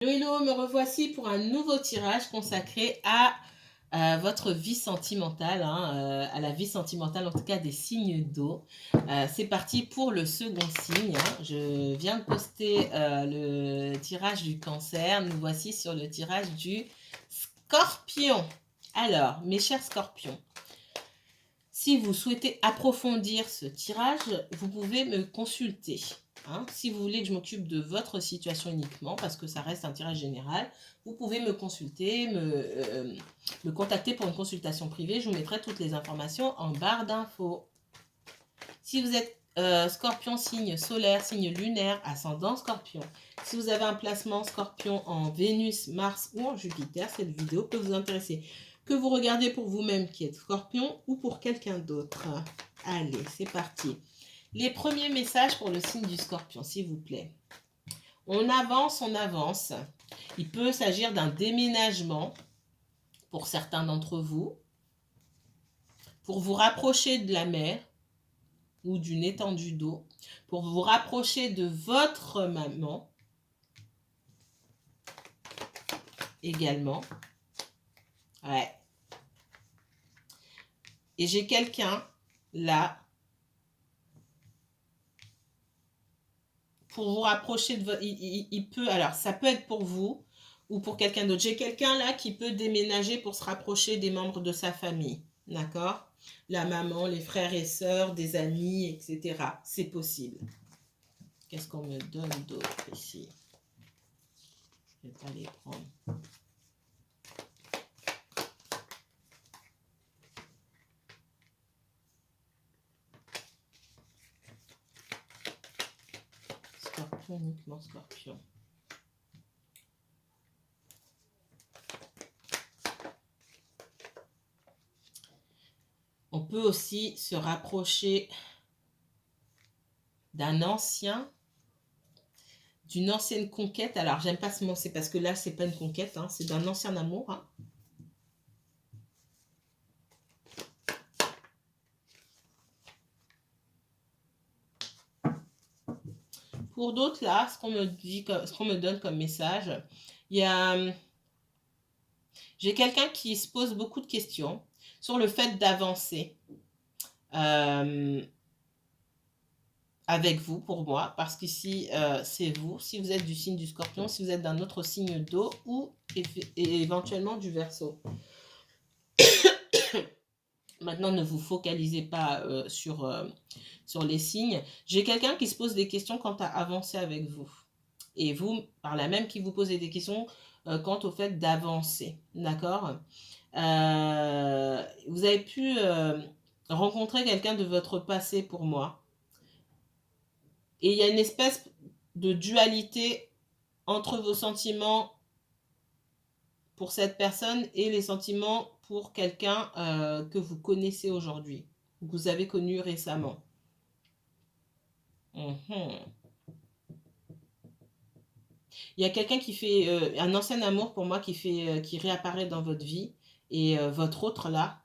Hello, hello, me revoici pour un nouveau tirage consacré à votre vie sentimentale, à la vie sentimentale, en tout cas des signes d'eau. C'est parti pour le second signe. Je viens de poster le tirage du cancer. Nous voici sur le tirage du scorpion. Alors, mes chers scorpions, si vous souhaitez approfondir ce tirage, vous pouvez me consulter. Si vous voulez que je m'occupe de votre situation uniquement, parce que ça reste un tirage général, vous pouvez me consulter, me contacter pour une consultation privée. Je vous mettrai toutes les informations en barre d'infos. Si vous êtes scorpion, signe solaire, signe lunaire, ascendant scorpion, si vous avez un placement scorpion en Vénus, Mars ou en Jupiter, cette vidéo peut vous intéresser. Que vous regardez pour vous-même qui êtes scorpion ou pour quelqu'un d'autre. Allez, c'est parti. Les premiers messages pour le signe du scorpion, s'il vous plaît. On avance, on avance. Il peut s'agir d'un déménagement pour certains d'entre vous, pour vous rapprocher de la mer ou d'une étendue d'eau, pour vous rapprocher de votre maman également. Ouais. Et j'ai quelqu'un là pour vous rapprocher de votre... Il peut, alors ça peut être pour vous ou pour quelqu'un d'autre. J'ai quelqu'un là qui peut déménager pour se rapprocher des membres de sa famille. D'accord? La maman, les frères et sœurs, des amis, etc. C'est possible. Qu'est-ce qu'on me donne d'autre ici? Je ne vais pas les prendre. Scorpion, uniquement scorpion. On peut aussi se rapprocher d'un ancien, d'une ancienne conquête. Alors, j'aime pas ce mot, c'est parce que là, c'est pas une conquête, c'est d'un ancien amour. Pour d'autres, là, ce qu'on me donne comme message, il y a... J'ai quelqu'un qui se pose beaucoup de questions sur le fait d'avancer avec vous, pour moi, parce qu'ici, c'est vous. Si vous êtes du signe du scorpion, si vous êtes d'un autre signe d'eau ou éventuellement du Verseau. Maintenant, ne vous focalisez pas sur les signes. J'ai quelqu'un qui se pose des questions quant à avancer avec vous. Et vous, par là même, qui vous posez des questions quant au fait d'avancer. D'accord? Vous avez pu rencontrer quelqu'un de votre passé pour moi. Et il y a une espèce de dualité entre vos sentiments pour cette personne et les sentiments pour quelqu'un que vous connaissez aujourd'hui, que vous avez connu récemment. Il y a quelqu'un qui fait un ancien amour pour moi qui réapparaît dans votre vie et votre autre là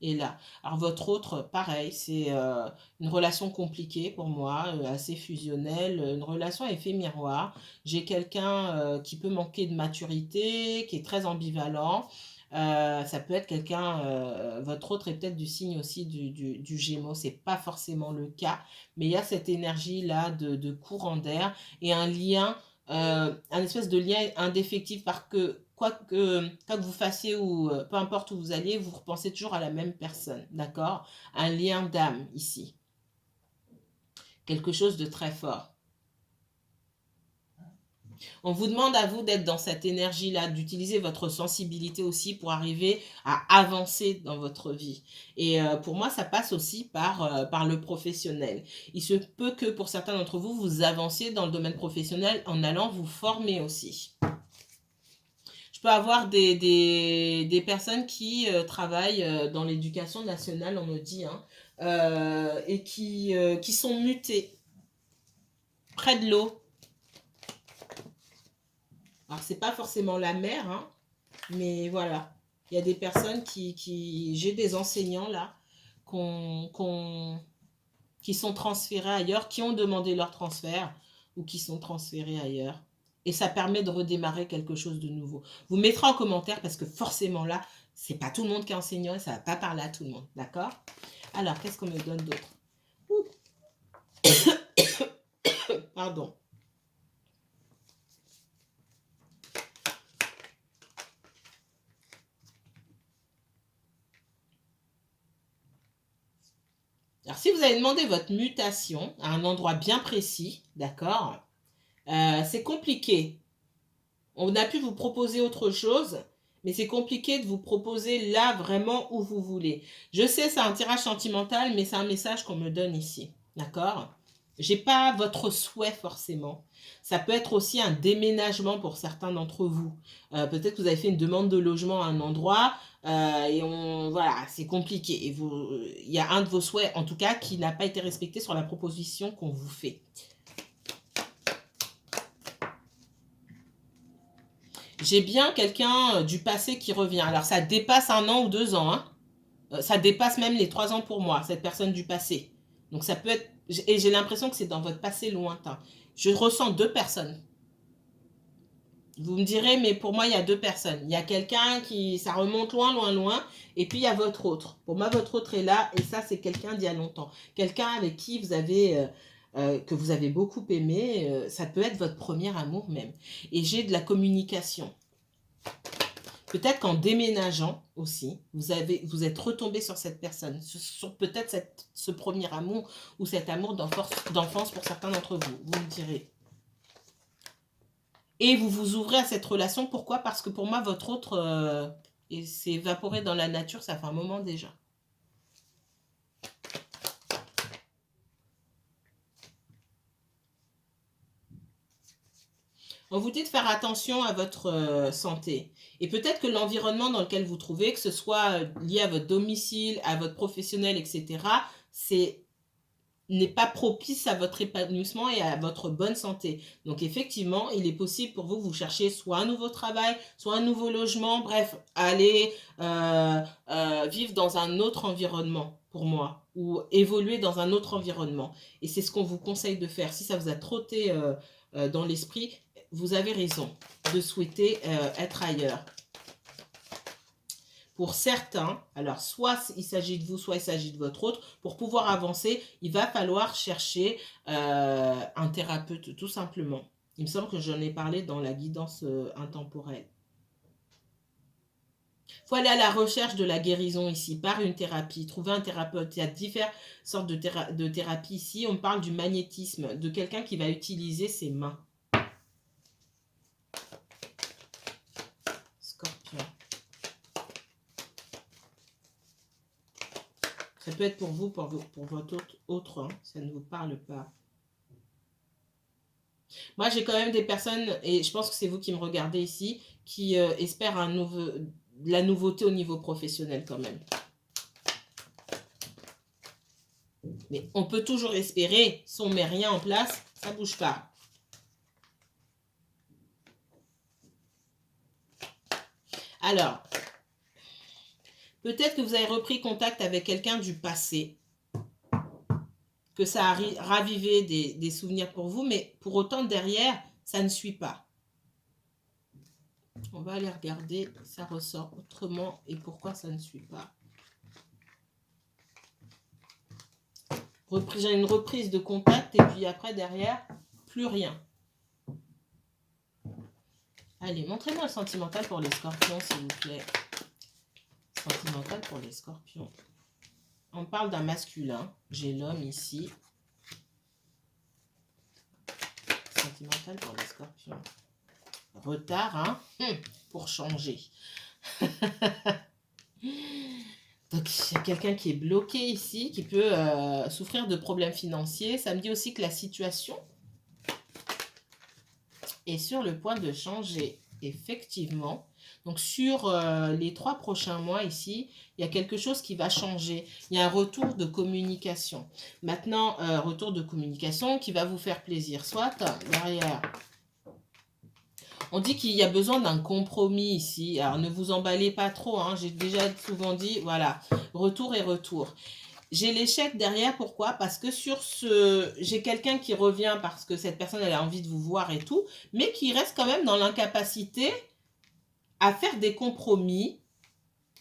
est là. Alors votre autre, pareil, c'est une relation compliquée pour moi, assez fusionnelle, une relation à effet miroir. J'ai quelqu'un qui peut manquer de maturité, qui est très ambivalent. Ça peut être quelqu'un, votre autre est peut-être du signe aussi du Gémeaux, c'est pas forcément le cas, mais il y a cette énergie-là de courant d'air et un lien, un espèce de lien indéfectible parce que quoi que vous fassiez ou peu importe où vous alliez, vous repensez toujours à la même personne, d'accord? Un lien d'âme ici. Quelque chose de très fort. On vous demande à vous d'être dans cette énergie-là, d'utiliser votre sensibilité aussi pour arriver à avancer dans votre vie. Et pour moi, ça passe aussi par le professionnel. Il se peut que pour certains d'entre vous, vous avanciez dans le domaine professionnel en allant vous former aussi. Je peux avoir des personnes qui travaillent dans l'éducation nationale, on me dit, et qui sont mutées près de l'eau. Alors, c'est pas forcément la mer, mais voilà. Il y a des personnes j'ai des enseignants là, qui sont transférés ailleurs, qui ont demandé leur transfert ou qui sont transférés ailleurs. et ça permet de redémarrer quelque chose de nouveau. Vous mettrez en commentaire parce que forcément là, c'est pas tout le monde qui est enseignant et ça va pas parler à tout le monde, d'accord? Alors, qu'est-ce qu'on me donne d'autre? Pardon. Alors, si vous avez demandé votre mutation à un endroit bien précis, d'accord, c'est compliqué. On a pu vous proposer autre chose, mais c'est compliqué de vous proposer là vraiment où vous voulez. Je sais, c'est un tirage sentimental, mais c'est un message qu'on me donne ici, d'accord? J'ai pas votre souhait forcément. Ça peut être aussi un déménagement pour certains d'entre vous. Peut-être que vous avez fait une demande de logement à un endroit et voilà, c'est compliqué. Et il y a un de vos souhaits, en tout cas, qui n'a pas été respecté sur la proposition qu'on vous fait. J'ai bien quelqu'un du passé qui revient. Alors, ça dépasse 1 an ou 2 ans. Hein. Ça dépasse même les 3 ans pour moi, cette personne du passé. Donc, ça peut être... Et j'ai l'impression que c'est dans votre passé lointain. Je ressens 2 personnes. Vous me direz, mais pour moi, il y a 2 personnes. Il y a quelqu'un qui... Ça remonte loin, loin, loin. Et puis, il y a votre autre. Pour moi, votre autre est là. Et ça, c'est quelqu'un d'il y a longtemps. Quelqu'un avec qui vous avez... que vous avez beaucoup aimé. Ça peut être votre premier amour même. Et j'ai de la communication. Peut-être qu'en déménageant aussi, vous êtes retombé sur cette personne, sur peut-être ce premier amour ou cet amour d'enfance pour certains d'entre vous. Vous me direz. Et vous vous ouvrez à cette relation. Pourquoi? Parce que pour moi, votre autre s'est évaporé dans la nature, ça fait un moment déjà. On vous dit de faire attention à votre santé. Et peut-être que l'environnement dans lequel vous trouvez, que ce soit lié à votre domicile, à votre professionnel, etc., n'est pas propice à votre épanouissement et à votre bonne santé. Donc effectivement, il est possible pour vous chercher soit un nouveau travail, soit un nouveau logement, bref, aller vivre dans un autre environnement pour moi, ou évoluer dans un autre environnement. Et c'est ce qu'on vous conseille de faire. Si ça vous a trotté dans l'esprit, vous avez raison de souhaiter être ailleurs. Pour certains, alors soit il s'agit de vous, soit il s'agit de votre autre, pour pouvoir avancer, il va falloir chercher un thérapeute, tout simplement. Il me semble que j'en ai parlé dans la guidance intemporelle. Il faut aller à la recherche de la guérison ici, par une thérapie, trouver un thérapeute. Il y a différentes sortes de thérapies ici. On parle du magnétisme, de quelqu'un qui va utiliser ses mains. Scorpion. Ça peut être pour vous, pour votre autre, hein, ça ne vous parle pas. Moi, j'ai quand même des personnes, et je pense que c'est vous qui me regardez ici, qui espèrent de la nouveauté au niveau professionnel quand même. Mais on peut toujours espérer, si on ne met rien en place, ça ne bouge pas. Alors, peut-être que vous avez repris contact avec quelqu'un du passé, que ça a ravivé des souvenirs pour vous, mais pour autant, derrière, ça ne suit pas. On va aller regarder, ça ressort autrement et pourquoi ça ne suit pas. J'ai une reprise de contact et puis après, derrière, plus rien. Allez, montrez-moi le sentimental pour les scorpions, s'il vous plaît. Sentimental pour les scorpions. On parle d'un masculin. J'ai l'homme ici. Sentimental pour les scorpions. Retard, hein, pour changer. Donc, il y a quelqu'un qui est bloqué ici, qui peut souffrir de problèmes financiers. Ça me dit aussi que la situation est sur le point de changer, effectivement. Donc, sur les 3 prochains mois ici, il y a quelque chose qui va changer. Il y a un retour de communication. Maintenant, retour de communication qui va vous faire plaisir. Soit derrière... On dit qu'il y a besoin d'un compromis ici. Alors, ne vous emballez pas trop. Hein. J'ai déjà souvent dit, voilà, retour et retour. J'ai l'échec derrière, pourquoi? Parce que sur ce... J'ai quelqu'un qui revient parce que cette personne, elle a envie de vous voir et tout, mais qui reste quand même dans l'incapacité à faire des compromis.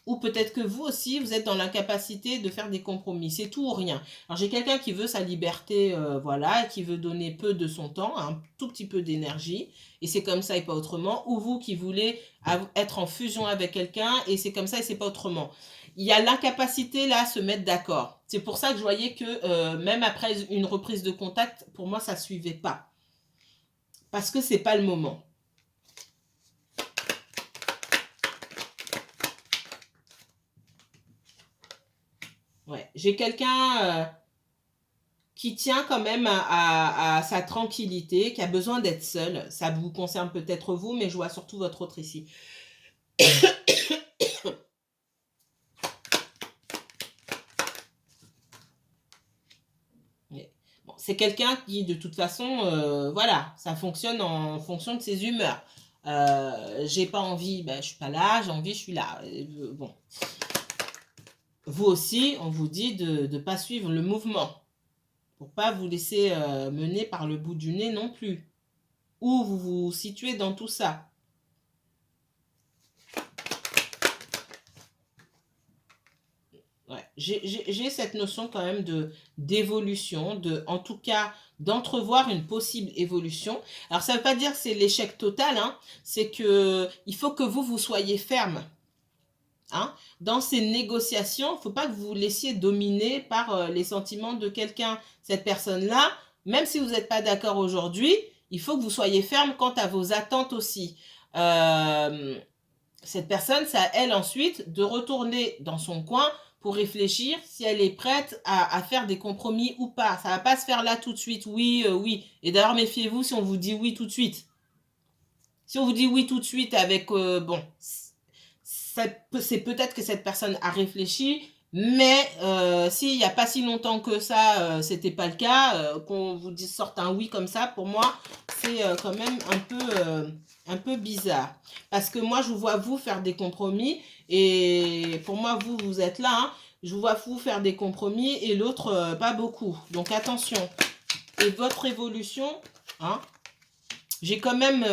Ou peut-être que vous aussi, vous êtes dans l'incapacité de faire des compromis. C'est tout ou rien. Alors, j'ai quelqu'un qui veut sa liberté, voilà, qui veut donner peu de son temps, un tout petit peu d'énergie, et c'est comme ça et pas autrement. Ou vous qui voulez être en fusion avec quelqu'un, et c'est comme ça et c'est pas autrement. Il y a l'incapacité là à se mettre d'accord. C'est pour ça que je voyais que même après une reprise de contact, pour moi, ça suivait pas. Parce que c'est pas le moment. Ouais. J'ai quelqu'un qui tient quand même à sa tranquillité, qui a besoin d'être seul. Ça vous concerne peut-être vous, mais je vois surtout votre autre ici. Bon, c'est quelqu'un qui, de toute façon, voilà, ça fonctionne en fonction de ses humeurs. J'ai pas envie, ben, je suis pas là, j'ai envie, je suis là. Bon. Vous aussi, on vous dit de ne pas suivre le mouvement, pour pas vous laisser mener par le bout du nez non plus. Où vous vous situez dans tout ça. Ouais. J'ai cette notion quand même d'évolution, en tout cas d'entrevoir une possible évolution. Alors ça ne veut pas dire que c'est l'échec total, hein, c'est que il faut que vous soyez ferme. Hein. Dans ces négociations, il ne faut pas que vous vous laissiez dominer par les sentiments de quelqu'un. Cette personne-là, même si vous n'êtes pas d'accord aujourd'hui, il faut que vous soyez ferme quant à vos attentes aussi. Cette personne, c'est à elle ensuite de retourner dans son coin pour réfléchir si elle est prête à faire des compromis ou pas. Ça ne va pas se faire là tout de suite, oui, oui. Et d'ailleurs, méfiez-vous si on vous dit oui tout de suite. Si on vous dit oui tout de suite avec, bon, c'est peut-être que cette personne a réfléchi, mais s'il n'y a pas si longtemps que ça, c'était pas le cas, qu'on vous dise sorte un oui comme ça, pour moi, c'est quand même un peu bizarre. Parce que moi, je vous vois vous faire des compromis, et pour moi, vous êtes là, hein, je vous vois vous faire des compromis, et l'autre, pas beaucoup. Donc attention. Et votre évolution, hein, j'ai quand même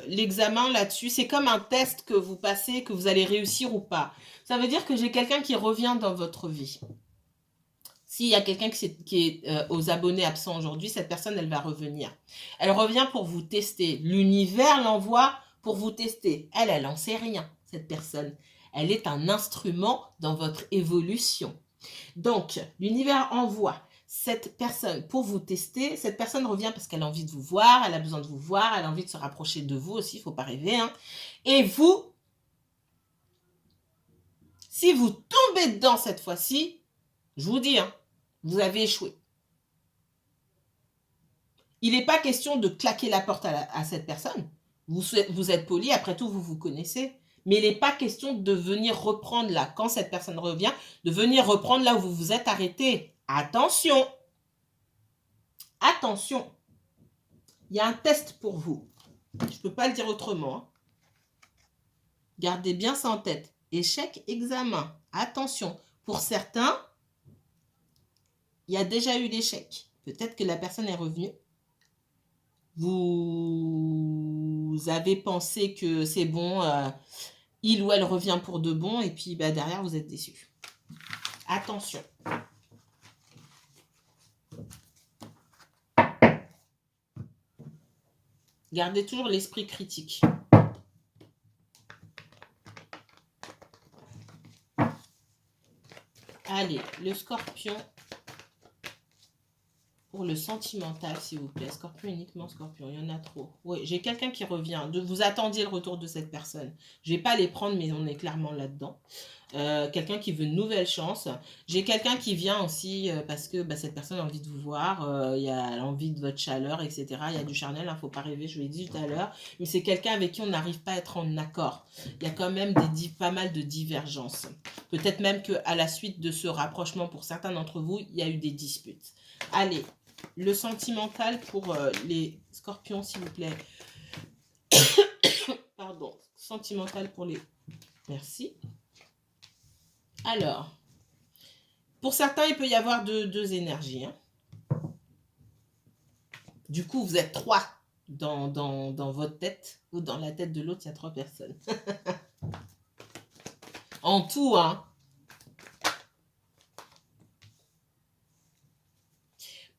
l'examen là-dessus. C'est comme un test que vous passez, que vous allez réussir ou pas. Ça veut dire que j'ai quelqu'un qui revient dans votre vie. S'il y a quelqu'un qui est aux abonnés absents aujourd'hui, cette personne, elle va revenir. Elle revient pour vous tester. L'univers l'envoie pour vous tester. Elle n'en sait rien, cette personne. Elle est un instrument dans votre évolution. Donc, l'univers envoie cette personne pour vous tester. Cette personne revient parce qu'elle a envie de vous voir, elle a besoin de vous voir, elle a envie de se rapprocher de vous aussi, il ne faut pas rêver. Hein. Et vous, si vous tombez dedans cette fois-ci, je vous dis, hein, vous avez échoué. Il n'est pas question de claquer la porte à cette personne. Vous êtes poli, après tout, vous vous connaissez. Mais il n'est pas question de venir reprendre là, quand cette personne revient, de venir reprendre là où vous vous êtes arrêté. Attention! Attention! Il y a un test pour vous. Je ne peux pas le dire autrement. Hein. Gardez bien ça en tête. Échec, examen. Attention. Pour certains, il y a déjà eu l'échec. Peut-être que la personne est revenue. Vous avez pensé que c'est bon, il ou elle revient pour de bon, et puis bah, derrière, vous êtes déçu. Attention. Gardez toujours l'esprit critique. Allez, le scorpion. Pour le sentimental, s'il vous plaît. Scorpion, uniquement scorpion. Il y en a trop. Oui, j'ai quelqu'un qui revient. Vous attendiez le retour de cette personne. Je ne vais pas les prendre, mais on est clairement là-dedans. Quelqu'un qui veut une nouvelle chance. J'ai quelqu'un qui vient aussi parce que cette personne a envie de vous voir. Il a envie de votre chaleur, etc. Il y a du charnel, il ne faut pas rêver, je l'ai dit tout à l'heure. Mais c'est quelqu'un avec qui on n'arrive pas à être en accord. Il y a quand même pas mal de divergences. Peut-être même qu'à la suite de ce rapprochement, pour certains d'entre vous, il y a eu des disputes. Allez, le sentimental pour les scorpions, s'il vous plaît. Pardon, sentimental pour les... Merci. Alors, Pour certains, il peut y avoir deux énergies. Hein. Du coup, vous êtes 3 dans votre tête, ou dans la tête de l'autre, il y a 3 personnes. En tout, hein.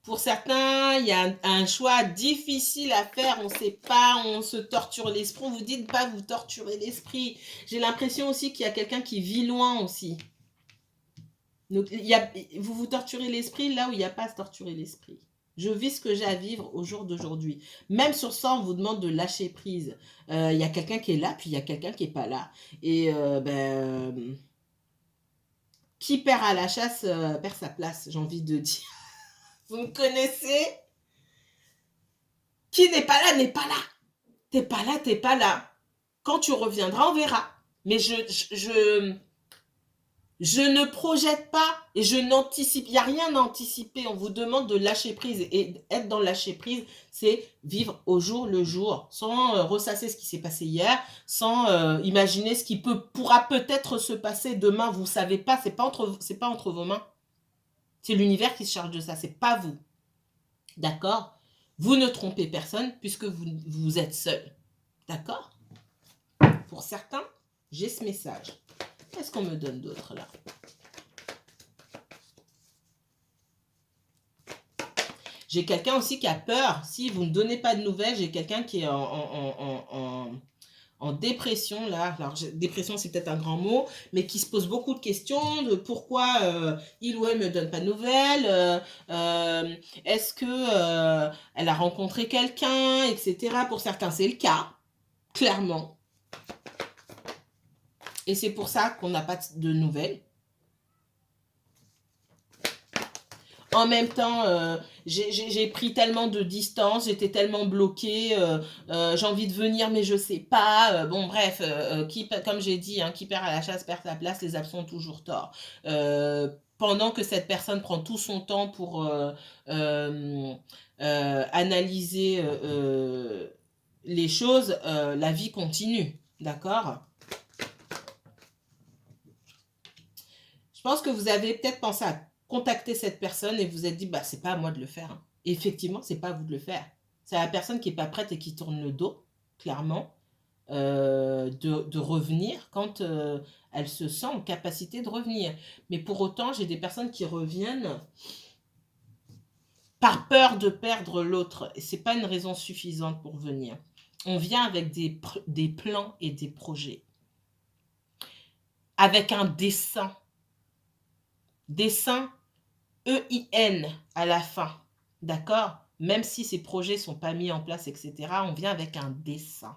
Pour certains, il y a un choix difficile à faire, on ne sait pas, on se torture l'esprit. Vous dites pas vous torturez l'esprit. J'ai l'impression aussi qu'il y a quelqu'un qui vit loin aussi. Donc, vous vous torturez l'esprit là où il n'y a pas à se torturer l'esprit. Je vis ce que j'ai à vivre au jour d'aujourd'hui. Même sur ça, on vous demande de lâcher prise. Il y a quelqu'un qui est là, puis il y a quelqu'un qui n'est pas là. Et qui perd à la chasse perd sa place, j'ai envie de dire. Vous me connaissez? Qui n'est pas là, n'est pas là. T'es pas là, t'es pas là. Quand tu reviendras, on verra. Mais je ne projette pas et je n'anticipe. Il n'y a rien à anticiper. On vous demande de lâcher prise. Et être dans le lâcher prise, c'est vivre au jour le jour, sans ressasser ce qui s'est passé hier, sans imaginer ce qui pourra peut-être se passer demain. Vous ne savez pas, c'est pas entre vos mains. C'est l'univers qui se charge de ça, c'est pas vous. D'accord? Vous ne trompez personne puisque vous êtes seul. D'accord? Pour certains, j'ai ce message. Qu'est-ce qu'on me donne d'autre là? J'ai quelqu'un aussi qui a peur. Si vous ne donnez pas de nouvelles, j'ai quelqu'un qui est en dépression là. Alors, dépression, c'est peut-être un grand mot, mais qui se pose beaucoup de questions de pourquoi il ou elle ne me donne pas de nouvelles. Est-ce que elle a rencontré quelqu'un, etc. Pour certains, c'est le cas, clairement. Et c'est pour ça qu'on n'a pas de nouvelles. En même temps, j'ai pris tellement de distance, j'étais tellement bloquée, j'ai envie de venir mais je sais pas. Bon bref, comme j'ai dit, hein, qui perd à la chasse perd sa place, les absents ont toujours tort. Pendant que cette personne prend tout son temps pour analyser les choses, la vie continue, d'accord? Je pense que vous avez peut-être pensé à contacter cette personne et vous êtes dit, bah, c'est pas à moi de le faire. Hein. Et effectivement, c'est pas à vous de le faire. C'est à la personne qui n'est pas prête et qui tourne le dos, clairement, de revenir quand elle se sent en capacité de revenir. Mais pour autant, j'ai des personnes qui reviennent par peur de perdre l'autre. Et ce n'est pas une raison suffisante pour venir. On vient avec des plans et des projets. Avec un dessein. Dessein EIN à la fin, d'accord? Même si ces projets ne sont pas mis en place, etc., on vient avec un dessin.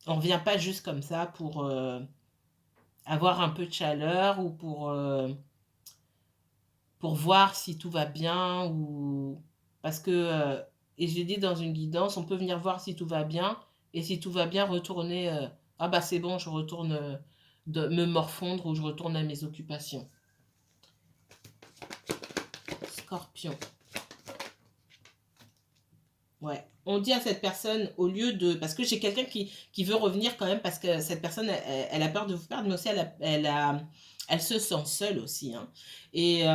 On ne vient pas juste comme ça pour avoir un peu de chaleur ou pour voir si tout va bien. Ou parce que, et j'ai dit dans une guidance, on peut venir voir si tout va bien, et si tout va bien, retourner, ah bah c'est bon, je retourne me morfondre ou je retourne à mes occupations. Scorpion. Ouais. On dit à cette personne, au lieu de... Parce que j'ai quelqu'un qui veut revenir quand même, parce que cette personne, elle a peur de vous perdre, mais aussi elle se sent seule aussi. Hein. Et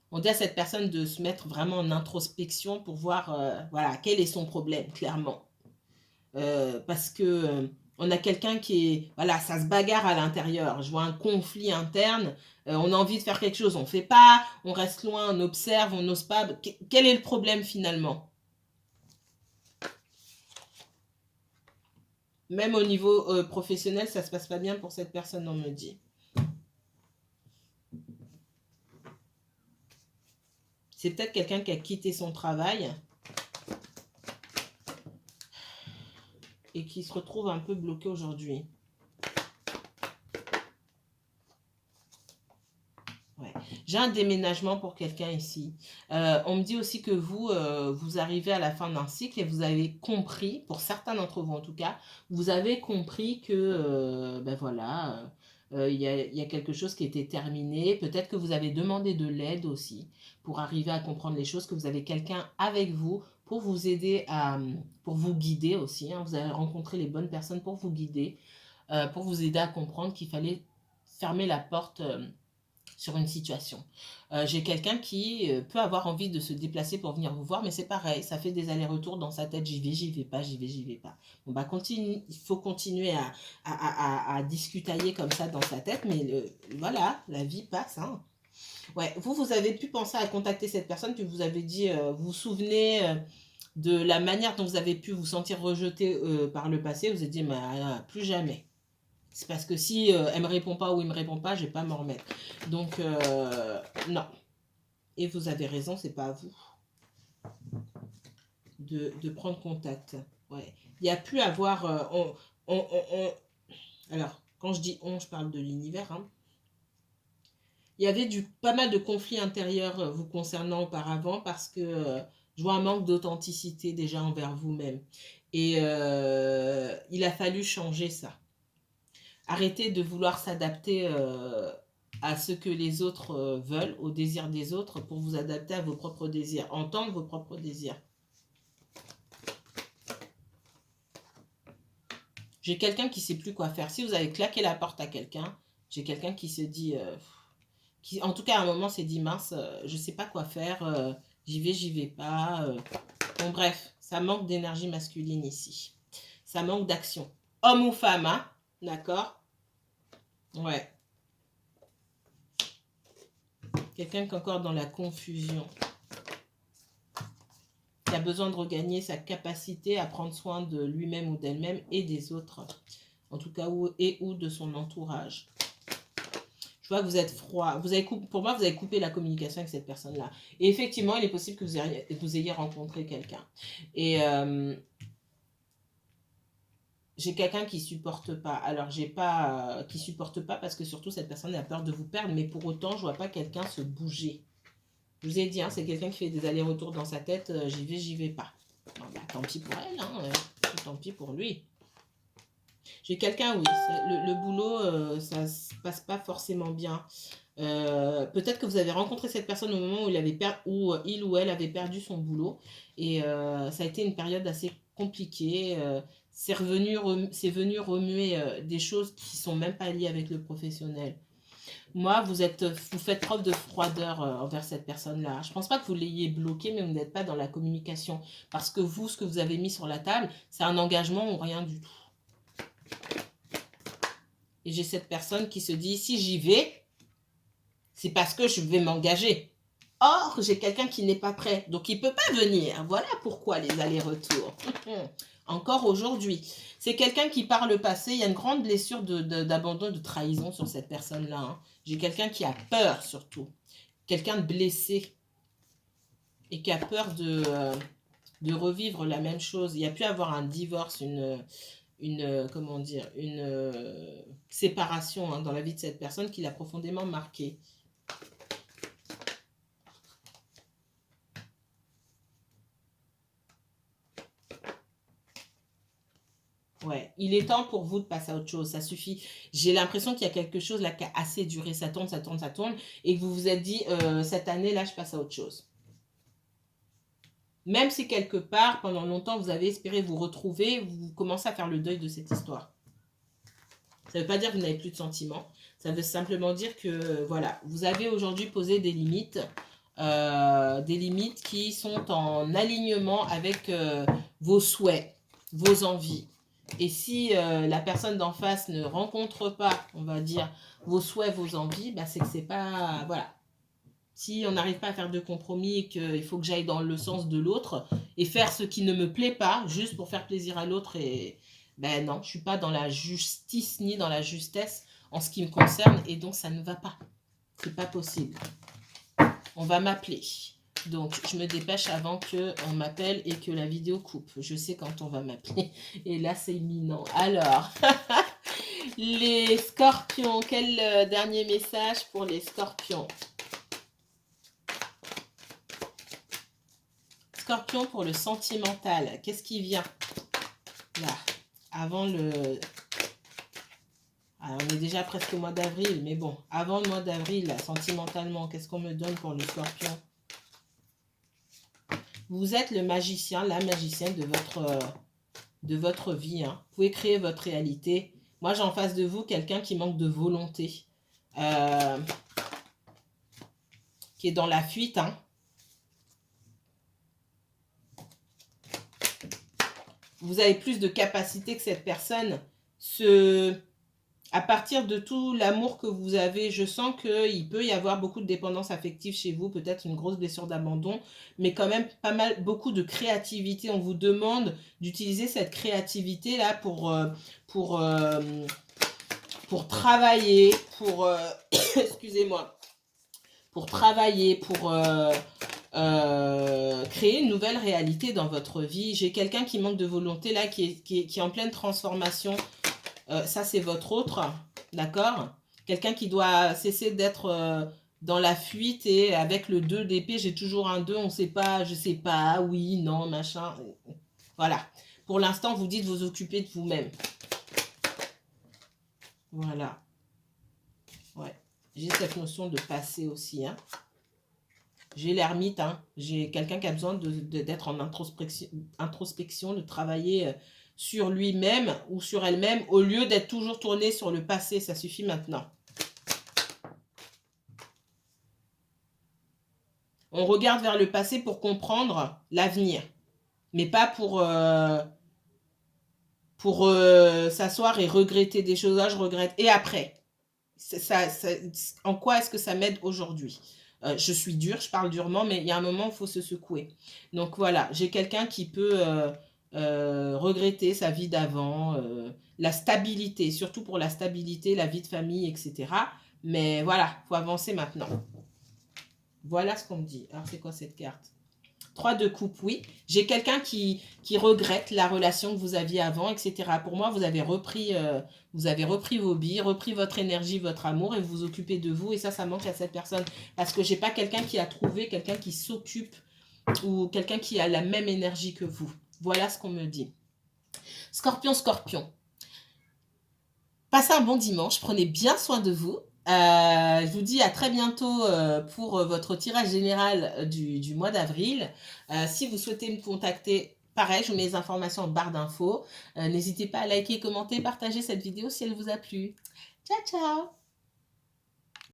on dit à cette personne de se mettre vraiment en introspection pour voir voilà, quel est son problème, clairement. Parce que on a quelqu'un qui est... Voilà, ça se bagarre à l'intérieur. Je vois un conflit interne. On a envie de faire quelque chose, on ne fait pas. On reste loin, on observe, on n'ose pas. Quel est le problème finalement? Même au niveau professionnel, ça ne se passe pas bien pour cette personne, on me dit. C'est peut-être quelqu'un qui a quitté son travail et qui se retrouve un peu bloqué aujourd'hui. Ouais. J'ai un déménagement pour quelqu'un ici. On me dit aussi que vous arrivez à la fin d'un cycle et vous avez compris, pour certains d'entre vous en tout cas, vous avez compris que, ben voilà, il y a quelque chose qui était terminé. Peut-être que vous avez demandé de l'aide aussi pour arriver à comprendre les choses, que vous avez quelqu'un avec vous pour vous aider pour vous guider aussi. Hein. Vous avez rencontré les bonnes personnes pour vous guider, pour vous aider à comprendre qu'il fallait fermer la porte sur une situation. J'ai quelqu'un qui peut avoir envie de se déplacer pour venir vous voir, mais c'est pareil, ça fait des allers-retours dans sa tête, j'y vais pas, j'y vais pas. Bon, bah, continue, il faut continuer à discutailler comme ça dans sa tête, mais voilà, la vie passe, hein. Ouais, vous avez pu penser à contacter cette personne, puis vous avez dit, vous vous souvenez de la manière dont vous avez pu vous sentir rejeté par le passé, vous avez dit, mais plus jamais. C'est parce que si elle me répond pas ou il me répond pas, je vais pas m'en remettre. Donc, non. Et vous avez raison, c'est pas à vous de prendre contact. Ouais. Il n'y a plus à avoir... Alors, quand je dis on, je parle de l'univers, hein. Il y avait pas mal de conflits intérieurs vous concernant auparavant parce que je vois un manque d'authenticité déjà envers vous-même. Et il a fallu changer ça. Arrêtez de vouloir s'adapter à ce que les autres veulent, aux désirs des autres, pour vous adapter à vos propres désirs, entendre vos propres désirs. J'ai quelqu'un qui ne sait plus quoi faire. Si vous avez claqué la porte à quelqu'un, j'ai quelqu'un qui se dit... qui, en tout cas, à un moment, s'est dit, mince, je ne sais pas quoi faire, j'y vais pas. Bon, bref, ça manque d'énergie masculine ici. Ça manque d'action. Homme ou femme, hein, d'accord? Ouais. Quelqu'un qui est encore dans la confusion. Qui a besoin de regagner sa capacité à prendre soin de lui-même ou d'elle-même et des autres. En tout cas, ou de son entourage. Je vois que vous êtes froid. Pour moi, vous avez coupé la communication avec cette personne-là. Et effectivement, il est possible que vous ayez rencontré quelqu'un. Et j'ai quelqu'un qui supporte pas. Alors, j'ai pas qui supporte pas parce que surtout, cette personne a peur de vous perdre. Mais pour autant, je vois pas quelqu'un se bouger. Je vous ai dit, hein, c'est quelqu'un qui fait des allers-retours dans sa tête. J'y vais pas. Bon, bah, tant pis pour elle, hein, tant pis pour lui. J'ai quelqu'un, oui, le boulot, ça se passe pas forcément bien. Peut-être que vous avez rencontré cette personne au moment où il ou elle avait perdu son boulot. Et ça a été une période assez compliquée. C'est venu remuer des choses qui sont même pas liées avec le professionnel. Moi, vous faites preuve de froideur envers cette personne-là. Je pense pas que vous l'ayez bloqué, mais vous n'êtes pas dans la communication. Parce que vous, ce que vous avez mis sur la table, c'est un engagement ou rien du tout. Et j'ai cette personne qui se dit, si j'y vais, c'est parce que je vais m'engager. Or, j'ai quelqu'un qui n'est pas prêt, donc il ne peut pas venir. Voilà pourquoi les allers-retours. Encore aujourd'hui. C'est quelqu'un qui, par le passé, il y a une grande blessure d'abandon, de trahison sur cette personne-là. Hein. J'ai quelqu'un qui a peur, surtout. Quelqu'un de blessé. Et qui a peur de revivre la même chose. Il y a pu avoir un divorce, comment dire, une séparation hein, dans la vie de cette personne qui l'a profondément marqué. Ouais, il est temps pour vous de passer à autre chose, ça suffit. J'ai l'impression qu'il y a quelque chose là qui a assez duré, ça tourne, et que vous vous êtes dit, cette année là, je passe à autre chose. Même si quelque part, pendant longtemps, vous avez espéré vous retrouver, vous commencez à faire le deuil de cette histoire. Ça ne veut pas dire que vous n'avez plus de sentiments, ça veut simplement dire que, voilà, vous avez aujourd'hui posé des limites qui sont en alignement avec vos souhaits, vos envies. Et si la personne d'en face ne rencontre pas, on va dire, vos souhaits, vos envies, bah, c'est que c'est pas... Voilà. Si on n'arrive pas à faire de compromis et qu'il faut que j'aille dans le sens de l'autre et faire ce qui ne me plaît pas, juste pour faire plaisir à l'autre, et ben non, je ne suis pas dans la justice ni dans la justesse en ce qui me concerne, et donc ça ne va pas. C'est pas possible. On va m'appeler. Donc, je me dépêche avant qu'on m'appelle et que la vidéo coupe. Je sais quand on va m'appeler. Et là, c'est imminent. Alors, les scorpions. Quel dernier message pour les scorpions? Scorpion pour le sentimental. Qu'est-ce qui vient? Là, avant le... Alors, on est déjà presque au mois d'avril. Mais bon, avant le mois d'avril, sentimentalement, qu'est-ce qu'on me donne pour le scorpion? Vous êtes le magicien, la magicienne de votre vie. Hein. Vous pouvez créer votre réalité. Moi, j'ai en face de vous quelqu'un qui manque de volonté. qui est dans la fuite. Hein. Vous avez plus de capacité que cette personne. À partir de tout l'amour que vous avez, je sens qu'il peut y avoir beaucoup de dépendance affective chez vous, peut-être une grosse blessure d'abandon, mais quand même pas mal, beaucoup de créativité. On vous demande d'utiliser cette créativité-là pour travailler, excusez-moi, pour travailler, pour créer une nouvelle réalité dans votre vie. J'ai quelqu'un qui manque de volonté là, qui est en pleine transformation. Ça, c'est votre autre, d'accord? Quelqu'un qui doit cesser d'être dans la fuite et avec le 2 d'épée, j'ai toujours un 2, on ne sait pas, je sais pas, oui, non, machin. Voilà. Pour l'instant, vous dites vous occuper de vous-même. Voilà. Ouais. J'ai cette notion de passé aussi, hein. J'ai l'ermite, hein. J'ai quelqu'un qui a besoin d'être en introspection, de travailler sur lui-même ou sur elle-même, au lieu d'être toujours tourné sur le passé. Ça suffit maintenant. On regarde vers le passé pour comprendre l'avenir, mais pas pour s'asseoir et regretter des choses. Là, je regrette. Et après, en quoi est-ce que ça m'aide aujourd'hui? Je suis dure, je parle durement, mais il y a un moment où il faut se secouer. Donc voilà, j'ai quelqu'un qui peut regretter sa vie d'avant, la stabilité, surtout pour la stabilité, la vie de famille, etc. Mais voilà, il faut avancer maintenant. Voilà ce qu'on me dit. Alors, c'est quoi cette carte? 3 de coupe, oui. J'ai quelqu'un qui regrette la relation que vous aviez avant, etc. Pour moi, vous avez repris vos billes, repris votre énergie, votre amour et vous vous occupez de vous. Et ça manque à cette personne. Parce que j'ai pas quelqu'un qui a trouvé, quelqu'un qui s'occupe ou quelqu'un qui a la même énergie que vous. Voilà ce qu'on me dit. Scorpion, Scorpion. Passez un bon dimanche. Prenez bien soin de vous. Je vous dis à très bientôt pour votre tirage général du mois d'avril. Si vous souhaitez me contacter, pareil, je vous mets les informations en barre d'infos. N'hésitez pas à liker, commenter, partager cette vidéo si elle vous a plu. Ciao, ciao!